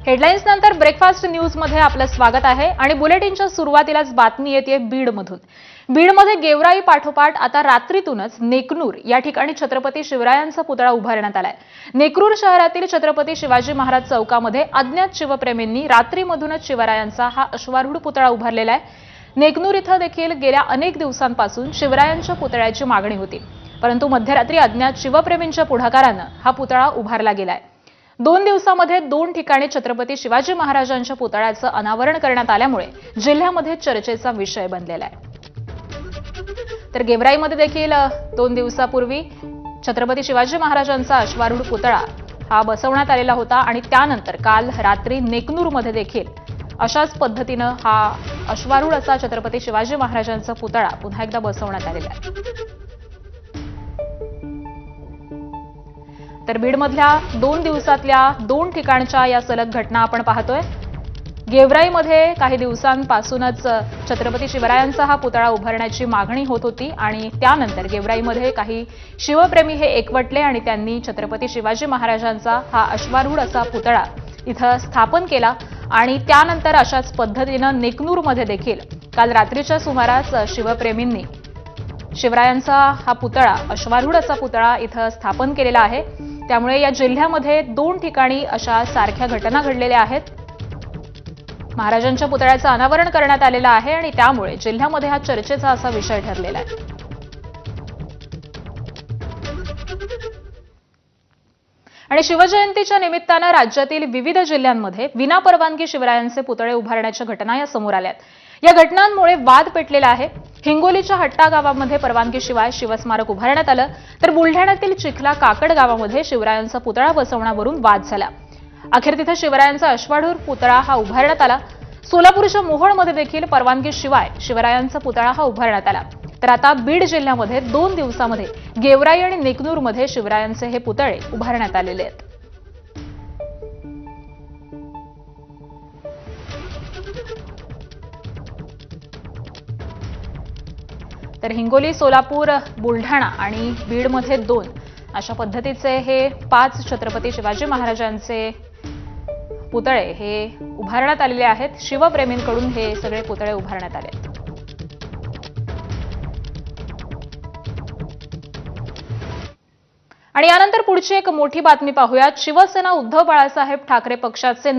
Headlines नंतर breakfast news मध्ये आपलं स्वागत आहे आणि बुलेटिनच्या सुरुवातीलाच बातमी येते बीडमधून। बीडमध्ये गेवराई पाठोपाठ आता रात्रीतूनच नेकनूर या ठिकाणी छत्रपती शिवरायांचा पुतळा उभारण्यात आलाय। नेकनूर शहरातील छत्रपती शिवाजी महाराज चौकामध्ये अज्ञात शिवप्रेमींनी रात्रीमधूनच शिवरायांचा हा अश्वारूढ पुतळा उभारलेला आहे। नेकनूर इथं देखील गेल्या अनेक दिवसांपासून शिवरायांच्या पुतळ्याची मागणी होती, परंतु मध्यरात्री अज्ञात शिवप्रेमींच्या पुढाकाराने हा पुतळा उभारला गेलाय। 2 दिवसांमध्ये 2 ठिकाणी छत्रपती शिवाजी महाराजांच्या पुतळ्याचं अनावरण करण्यात आल्यामुळे जिल्ह्यामध्ये चर्चेचा विषय बनलेला आहे। तर गेवराईमध्ये देखील 2 दिवसापूर्वी छत्रपती शिवाजी महाराजांचा अश्वारूढ पुतळा हा बसवण्यात आलेला होता आणि त्यानंतर काल रात्री नेकनूरमध्ये देखील अशाच पद्धतीने हा अश्वारूढ असा छत्रपती शिवाजी महाराजांचा पुतळा पुन्हा एकदा बसवण्यात आलेला आहे। तर बीडमधल्या 2 दिवसातल्या 2 ठिकाणच्या या सलग घटना आपण पाहतोय। गेवराईमध्ये काही दिवसांपासूनच छत्रपती शिवरायांचा हा पुतळा उभारण्याची मागणी होत होती आणि त्यानंतर गेवराईमध्ये काही शिवप्रेमी हे एकवटले आणि त्यांनी छत्रपती शिवाजी महाराजांचा हा अश्वारूढ असा पुतळा इथं स्थापन केला आणि त्यानंतर अशाच पद्धतीने नेकनूरमध्ये देखील काल रात्रीच्या सुमारास शिवप्रेमींनी शिवरायांचा हा पुतळा अश्वारूढ असा पुतळा इथं स्थापन केलेला आहे। त्यामुळे या जिल्ह्यामध्ये 2 ठिकाणी अशा सारख्या घटना घडलेल्या आहेत। महाराजांच्या पुतळ्याचं अनावरण करण्यात आलेलं आहे आणि त्यामुळे जिल्ह्यामध्ये हा चर्चेचा असा विषय ठरलेला आहे। आणि शिवजयंतीच्या निमित्तानं राज्यातील विविध जिल्ह्यांमध्ये विनापरवानगी शिवरायांचे पुतळे उभारण्याच्या घटना या समोर आल्यात। या घटनांमुळे वाद पेटलेला आहे। हिंगोलीच्या हट्टा गावामध्ये परवानगीशिवाय शिवस्मारक उभारण्यात आलं, तर बुलढाण्यातील चिखला काकड गावामध्ये शिवरायांचा पुतळा बसवण्यावरून वाद झाला। अखेर तिथे शिवरायांचा अश्वारूढ पुतळा हा उभारण्यात आला। सोलापूरच्या मोहोळमध्ये देखील परवानगीशिवाय शिवरायांचा पुतळा हा उभारण्यात आला। तर आता बीड जिल्ह्यामध्ये 2 दिवसांमध्ये गेवराई आणि नेकनूरमध्ये शिवरायांचे हे पुतळे उभारण्यात आलेले आहेत। तर हिंगोली, सोलापूर, बुलढाणा आणि बीडमध्ये 2 अशा पद्धतीचे हे 5 छत्रपती शिवाजी महाराजांचे पुतळे हे उभारण्यात आलेले आहेत। शिवप्रेमींकडून हे सगळे पुतळे उभारण्यात आले आहेत। आणि यानंतर पुढची एक मोठी बातमी पाहूयात। शिवसेना उद्धव बाळासाहेब ठाकरे पक्षाचे